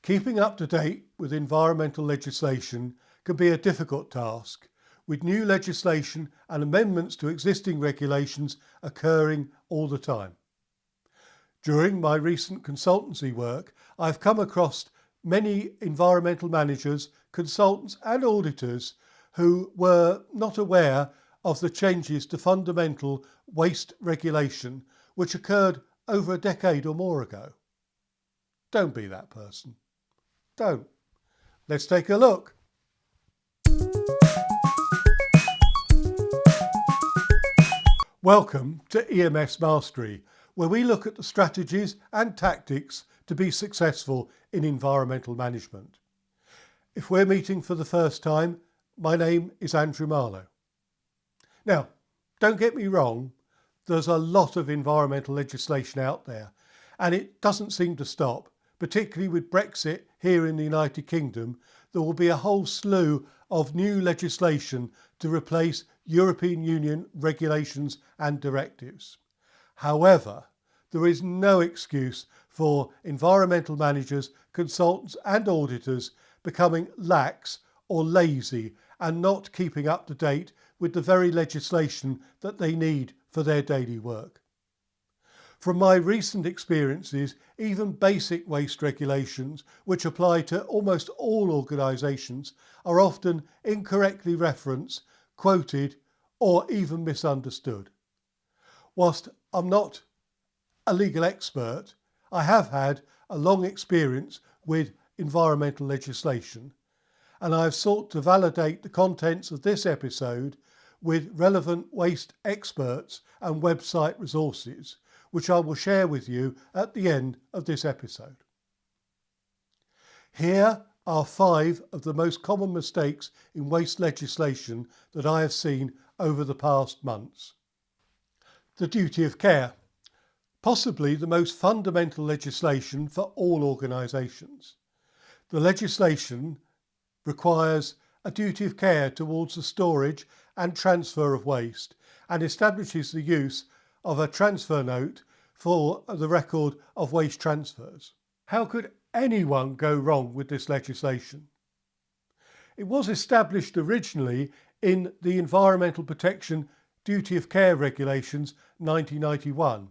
Keeping up to date with environmental legislation can be a difficult task, with new legislation and amendments to existing regulations occurring all the time. During my recent consultancy work, I've come across many environmental managers, consultants and auditors who were not aware of the changes to fundamental waste regulation which occurred over a decade or more ago. Don't be that person. Don't. Let's take a look. Welcome to EMSmastery, where we look at the strategies and tactics to be successful in environmental management. If we're meeting for the first time, my name is Andrew Marlowe. Now, don't get me wrong, there's a lot of environmental legislation out there, and it doesn't seem to stop. Particularly with Brexit here in the United Kingdom, there will be a whole slew of new legislation to replace European Union regulations and directives. However, there is no excuse for environmental managers, consultants and auditors becoming lax or lazy and not keeping up to date with the very legislation that they need for their daily work. From my recent experiences, even basic waste regulations, which apply to almost all organisations, are often incorrectly referenced, quoted, or even misunderstood. Whilst I'm not a legal expert, I have had a long experience with environmental legislation, and I have sought to validate the contents of this episode with relevant waste experts and website resources, which I will share with you at the end of this episode. Here are 5 of the most common mistakes in waste legislation that I have seen over the past months. The duty of care, possibly the most fundamental legislation for all organisations. The legislation requires a duty of care towards the storage and transfer of waste and establishes the use of a transfer note for the record of waste transfers. How could anyone go wrong with this legislation? It was established originally in the Environmental Protection Duty of Care Regulations 1991,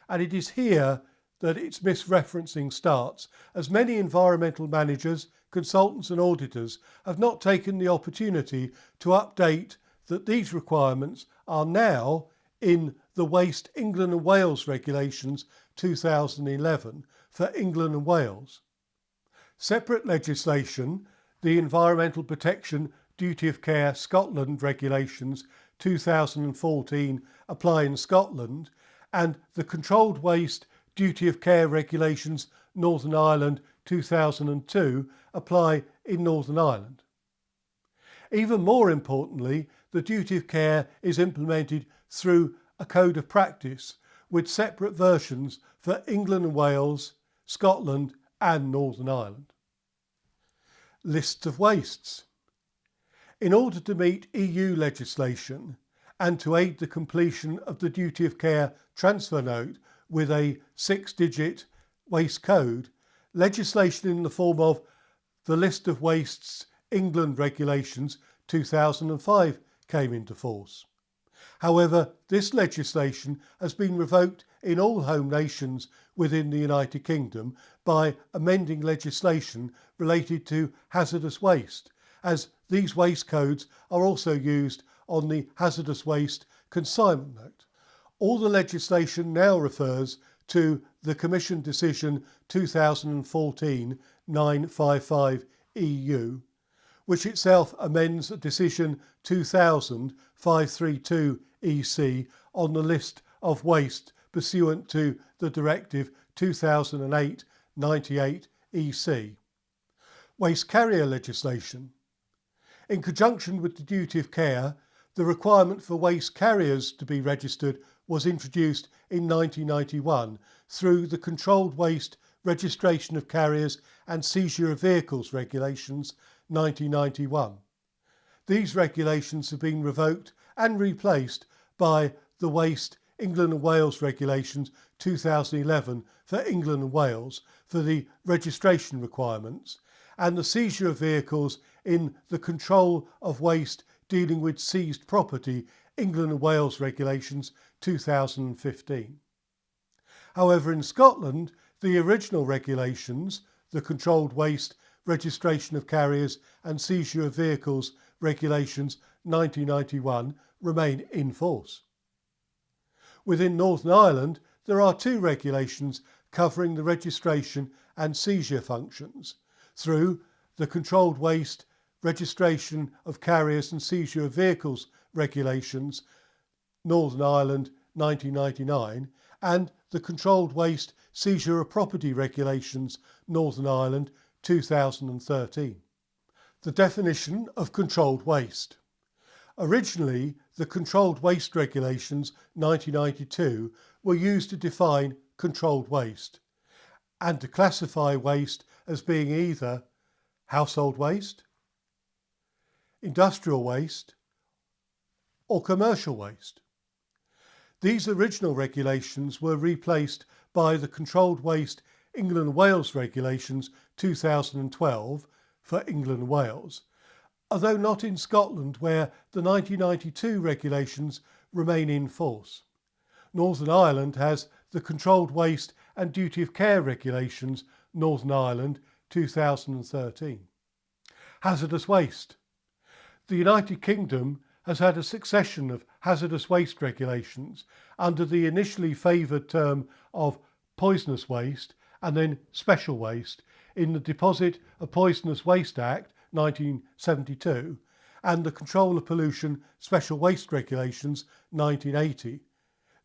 and it is here that its misreferencing starts, as many environmental managers, consultants and auditors have not taken the opportunity to update that these requirements are now in the Waste England and Wales Regulations 2011 for England and Wales. Separate legislation, the Environmental Protection Duty of Care Scotland Regulations 2014 apply in Scotland, and the Controlled Waste Duty of Care Regulations Northern Ireland 2002 apply in Northern Ireland. Even more importantly, the duty of care is implemented through a code of practice with separate versions for England and Wales, Scotland and Northern Ireland. Lists of wastes. In order to meet EU legislation and to aid the completion of the duty of care transfer note with a 6-digit waste code, legislation in the form of the List of Wastes England Regulations 2005 came into force. However, this legislation has been revoked in all home nations within the United Kingdom by amending legislation related to hazardous waste, as these waste codes are also used on the Hazardous Waste consignment note. All the legislation now refers to the Commission Decision 2014-955 EU, which itself amends Decision 2000-532 EC on the list of waste pursuant to the Directive 2008-98 EC. Waste carrier legislation. In conjunction with the duty of care, the requirement for waste carriers to be registered was introduced in 1991 through the Controlled Waste Registration of Carriers and Seizure of Vehicles Regulations 1991. These regulations have been revoked and replaced by the Waste England and Wales Regulations 2011 for England and Wales for the registration requirements, and the seizure of vehicles in the Control of Waste dealing with seized property England and Wales Regulations 2015. However, in Scotland, the original regulations, the Controlled Waste, Registration of Carriers and Seizure of Vehicles Regulations 1991, remain in force. Within Northern Ireland, there are two regulations covering the registration and seizure functions through the Controlled Waste, Registration of Carriers and Seizure of Vehicles Regulations, Northern Ireland 1999, and the Controlled Waste, Seizure of Property Regulations, Northern Ireland 2013. The definition of controlled waste. Originally, the Controlled Waste Regulations 1992 were used to define controlled waste and to classify waste as being either household waste, industrial waste, or commercial waste. These original regulations were replaced by the Controlled Waste England and Wales Regulations 2012 for England and Wales, although not in Scotland, where the 1992 regulations remain in force. Northern Ireland has the Controlled Waste and Duty of Care Regulations, Northern Ireland 2013. Hazardous waste. The United Kingdom has had a succession of hazardous waste regulations under the initially favoured term of poisonous waste and then special waste in the Deposit of Poisonous Waste Act 1972 and the Control of Pollution Special Waste Regulations 1980,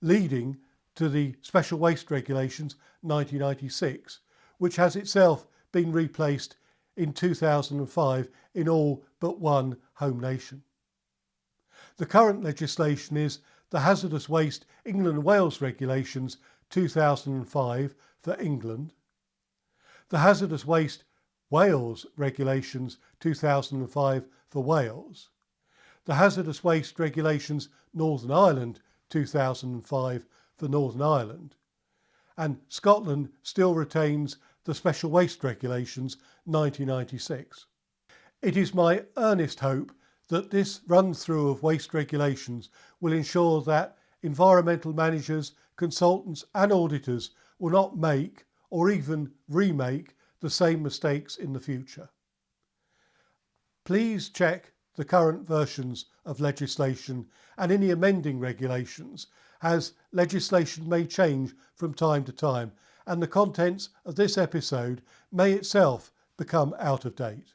leading to the Special Waste Regulations 1996, which has itself been replaced in 2005 in all but one home nation. The current legislation is the Hazardous Waste England and Wales Regulations 2005 for England, the Hazardous Waste Wales Regulations 2005 for Wales, the Hazardous Waste Regulations Northern Ireland 2005 for Northern Ireland, and Scotland still retains the Special Waste Regulations 1996. It is my earnest hope that this run-through of waste regulations will ensure that environmental managers, consultants and auditors will not make or even remake the same mistakes in the future. Please check the current versions of legislation and any amending regulations, as legislation may change from time to time and the contents of this episode may itself become out of date.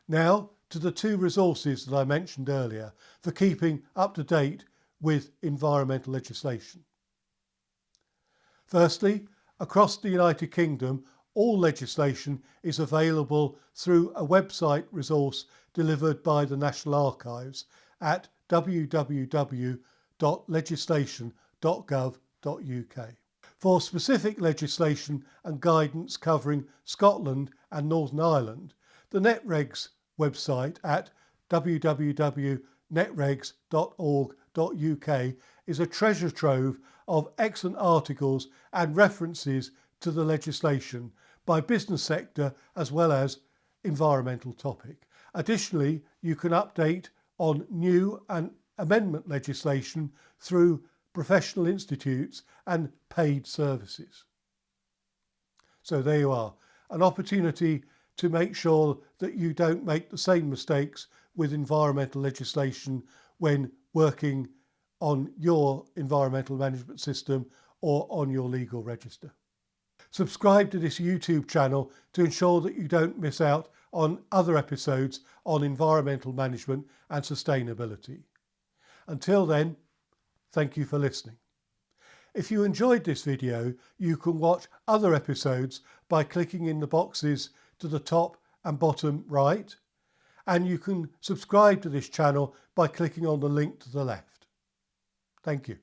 Now to the two resources that I mentioned earlier for keeping up to date with environmental legislation. Firstly, across the United Kingdom, all legislation is available through a website resource delivered by the National Archives at www.legislation.gov.uk. For specific legislation and guidance covering Scotland and Northern Ireland, the NetRegs website at www.netregs.org.uk is a treasure trove of excellent articles and references to the legislation by business sector as well as environmental topic. Additionally, you can update on new and amendment legislation through professional institutes and paid services. So there you are, an opportunity to make sure that you don't make the same mistakes with environmental legislation when working on your environmental management system or on your legal register. Subscribe to this YouTube channel to ensure that you don't miss out on other episodes on environmental management and sustainability. Until then, thank you for listening. If you enjoyed this video, you can watch other episodes by clicking in the boxes to the top and bottom right, and you can subscribe to this channel by clicking on the link to the left. Thank you.